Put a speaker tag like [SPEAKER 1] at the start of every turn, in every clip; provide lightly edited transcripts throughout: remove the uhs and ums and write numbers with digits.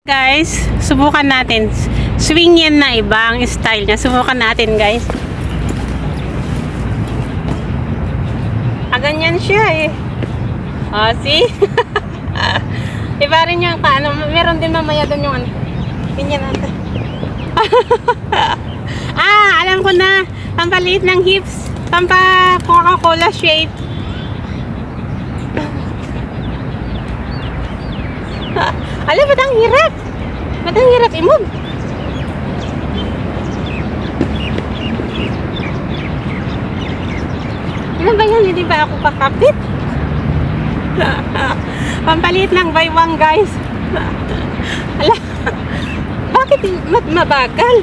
[SPEAKER 1] Guys, subukan natin. Swing yan na iba ang style niya. Subukan natin, guys. Ganyan siya eh. See? Iba rin yung paano. Meron din mamaya doon yung ganyan natin. Alam ko na. Pampaliit ng hips. Pampa Coca-Cola shape. Alam, ba't ang hirap? Ba't ang hirap i-move? Ano ba yan? Hindi ba ako kakapit? Pampalit ng baywang, guys. Ala, bakit mabagal?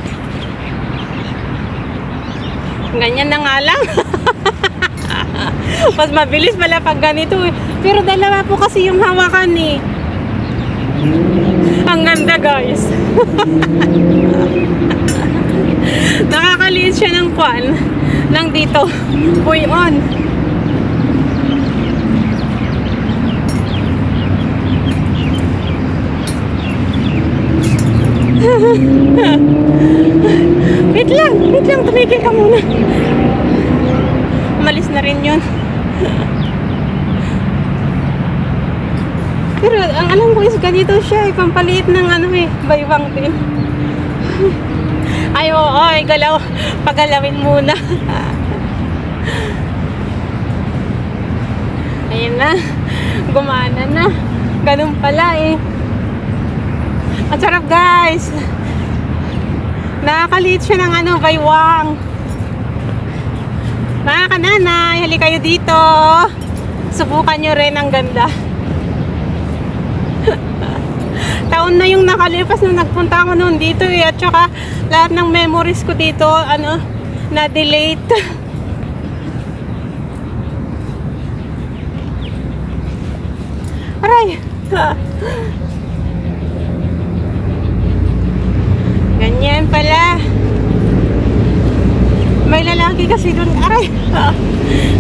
[SPEAKER 1] Ganyan na nga lang. Mas mabilis pala pag ganito eh. Pero dalawa po kasi yung hawakan eh. Ang ganda, guys. Nakakaliit siya ng kwan ng dito. Puy on. Wait lang, tumigil ka muna. Umalis na rin yun. Pero ang alam ko is ganito siya, pampaliit ng baywang din. Ay, oo, galaw. Pagalawin muna. Ayan na. Gumana na. Ganun pala eh. Ang sarap, guys. Nakakaliit siya ng baywang. Mga kananay, hali kayo dito. Subukan nyo rin, ang ganda. Taon na yung nakalipas nung nagpunta ako noon dito eh. At saka lahat ng memories ko dito na-delete. Aray. Ganyan pala. May lalaki kasi doon. Aray.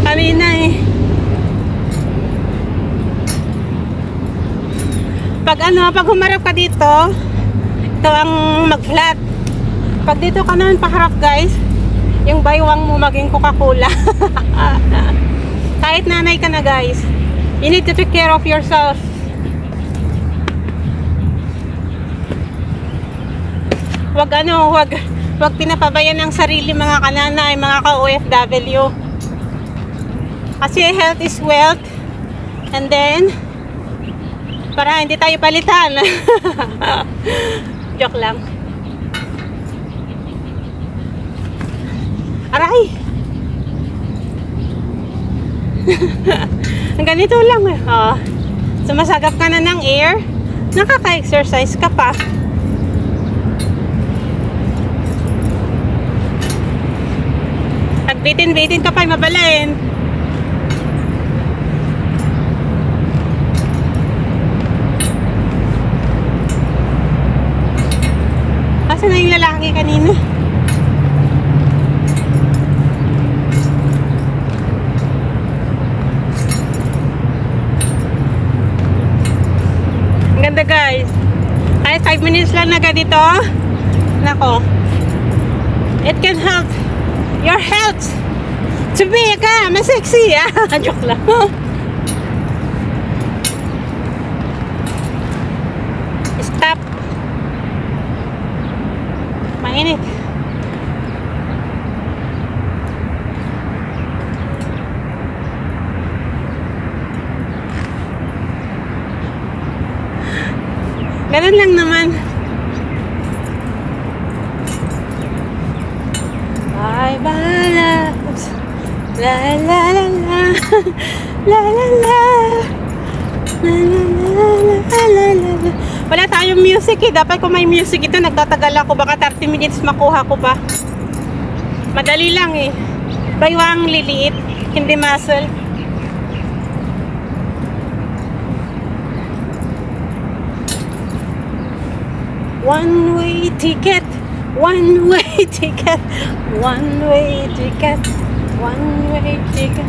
[SPEAKER 1] Kanina eh. Pag humarap ka dito, ito ang mag-flat. Pag dito ka naman paharap, guys, yung baywang mo maging Coca-Cola. Kahit nanay ka na, guys, you need to take care of yourself. Wag pinapabayan ng sarili, mga kananay, mga ka-OFW. Kasi health is wealth. And then para hindi tayo palitan. Joke lang. Aray. Ganito lang eh. Sumasagap ka na ng air. Nakaka-exercise ka pa. Pag bitin-bitin ka pa, mabalain. Saan na yung lalaki kanina? Ang ganda, guys. Kahit 5 minutes lang na ganito, nako, it can help your health to be mas sexy. Joke lang. Stop. Mainit. Ganun lang naman. Bye bye loves. La la la la. La la la. La la la la la la. Wala tayong music eh. Dapat kung may music ito, nagtatagal ako. Baka 30 minutes makuha ko pa. Madali lang eh. Baywang liliit, hindi muscle. One way ticket. One way ticket. One way ticket. One way ticket.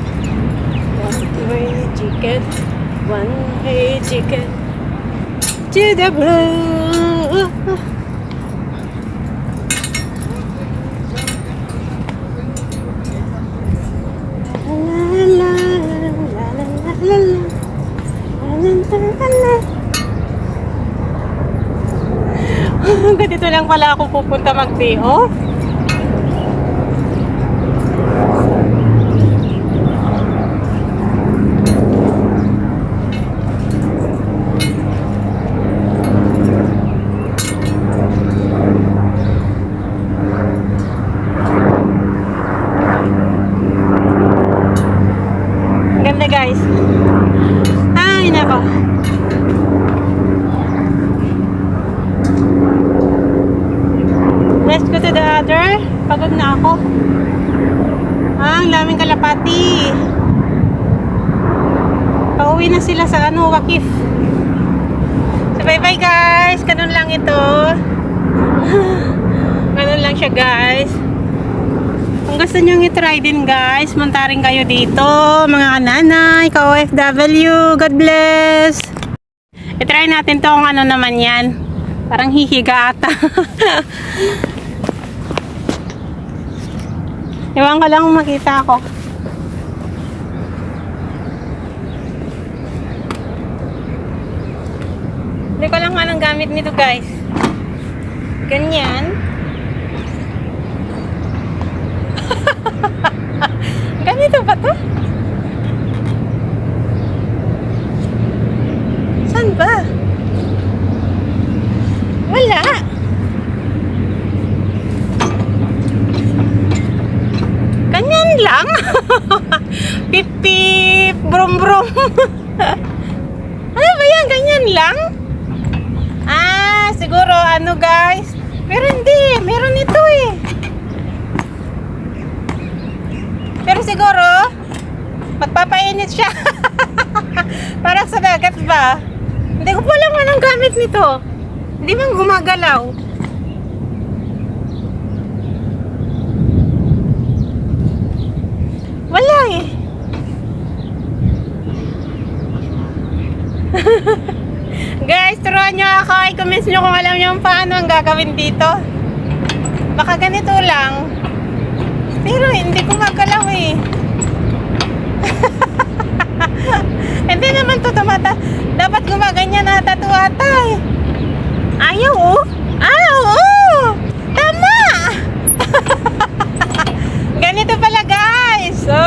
[SPEAKER 1] One way ticket. One way ticket. To the blue Ganito lang pala ako pupunta mag-day off. Ganda guys. Ay nako. Let's go to the other. Pagod na ako. Ang daming kalapati. Pauwi na sila sa Wakif. So bye bye guys. Ganun lang ito. Ganun lang siya guys. Kung gusto nyo i-try din guys, munta rin kayo dito. Mga nanay, ka-OFW. God bless. I-try natin to kung ano naman yan. Parang hihiga ata. Iwan ko lang kung makita ako. Hindi ko lang anong gamit nito guys. Ganyan. Ganito ba to? Saan ba? Wala. Ganyan lang. Pip pip, brum brum. Ano ba yan? Ganyan lang? Ah, siguro ano guys. Pero hindi, meron ito eh. Pero siguro magpapainit siya. Parang sa dagat ba? Hindi ko pa alam anong gamit nito. Hindi man gumagalaw. Wala eh. Guys, turuan nyo ako. I-comments nyo kung alam nyo paano ang gagawin dito. Baka ganito lang. Pero hindi gumagalaw eh. Hindi naman to tumata. Dapat gumaganyan na tatuata eh. Ayaw oh. Ah, oo. Tama. Ganito pala guys. So,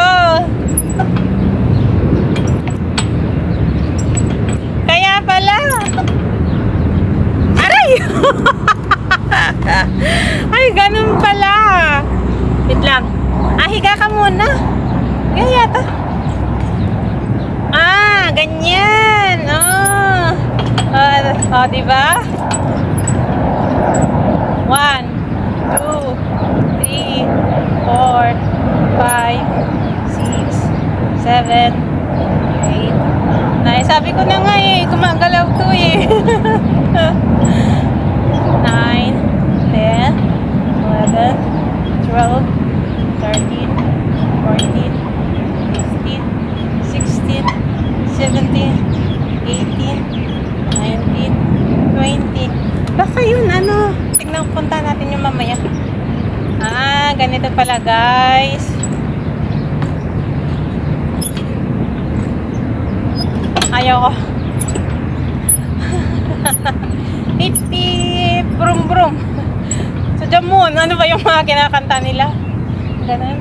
[SPEAKER 1] kaya pala. Aray. Ay, ganun pala. Wait lang. Ah, higa ka muna. Gaya to. Ah, ganyan. Oh. Oh, diba? 1, 2, 3, 4, 5, 6, 7, 8, 9. Sabi ko na nga eh, gumagalaw to eh. 9, 10, 11, 12, 13, 14, 15, 16, 17, 18, 19, 20. Basta yun, ano. Tignan, punta natin yung mamaya. Ah, ganito pala guys. Ayaw ko. Pip pip, brum brum. Sa Jamon, ano ba yung mga kinakanta nila? Ganun.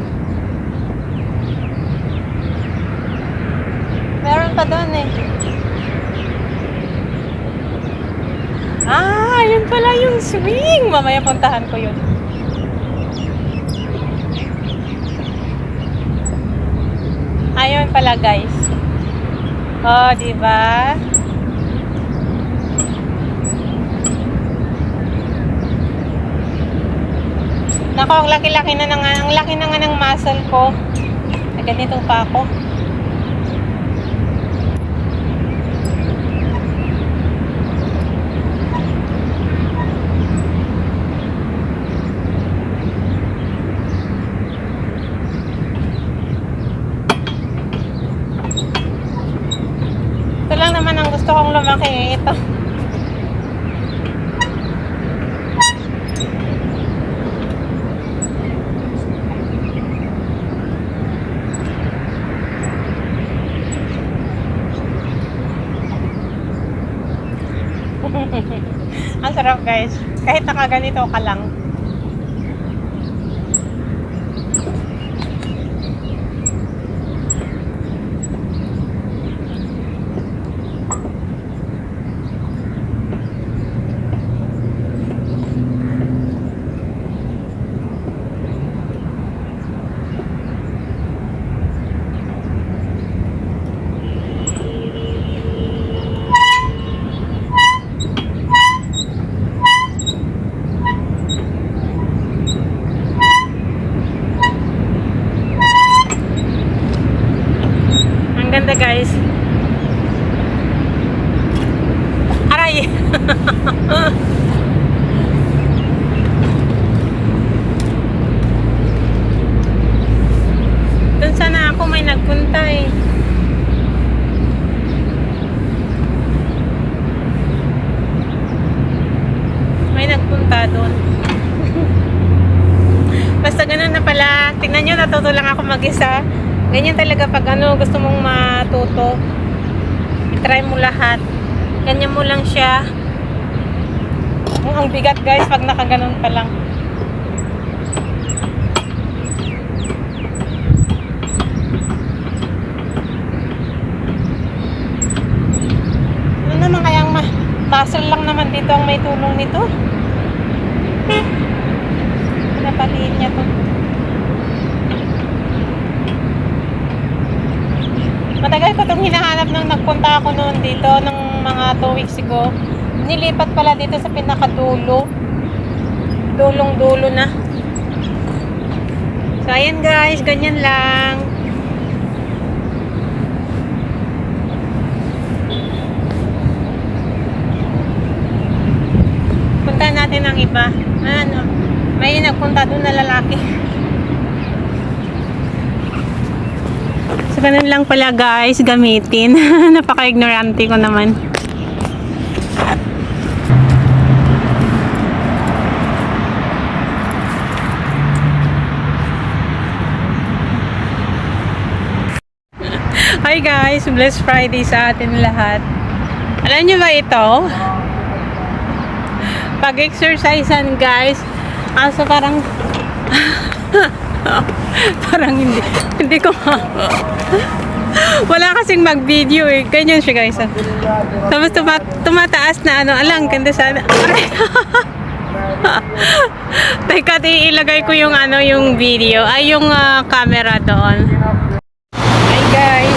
[SPEAKER 1] Meron pa doon eh. Ah, yun pala yung swing. Mamaya puntahan ko yun. Ayun pala guys. Oh, diba? Nako, ang laki-laki na ang laki na nga ng muscle ko. Ganito pa ako. Ito lang naman ang gusto kong lumaki. Ito. Ang sarap guys. Kahit nakaganito ka lang. Ganda guys. Aray. Doon sana ako may nagpunta eh. May nagpunta doon. Basta ganun na pala. Tingnan nyo, natuto lang ako mag-isa. Ganyan talaga pag ano, gusto mong matuto. I-try mo lahat. Ganyan mo lang siya. Ang bigat guys pag nakaganon pa lang. Ano naman kayang muscle lang naman dito ang may tulong nito. Napaliin niya to. Matagal ko itong hinahanap nung nagpunta ako noon dito ng mga 2 weeks ago. Nilipat pala dito sa pinakadulo. Dulong-dulo na. So, ayan guys. Ganyan lang. Punta natin ang iba. Ano? May nagpunta doon na lalaki. So, ganun lang pala guys, gamitin. Napaka-ignorante ko naman. Hi guys, blessed Friday sa atin lahat. Alam niyo ba ito? Pag-exercisean guys. So parang parang hindi ko wala kasing mag-video eh. Ganyan siya guys. Tapos tumataas na ano. Alang, ganda sana. Teka, ilagay ko yung ano, yung video. Ay, yung camera doon. Hi guys.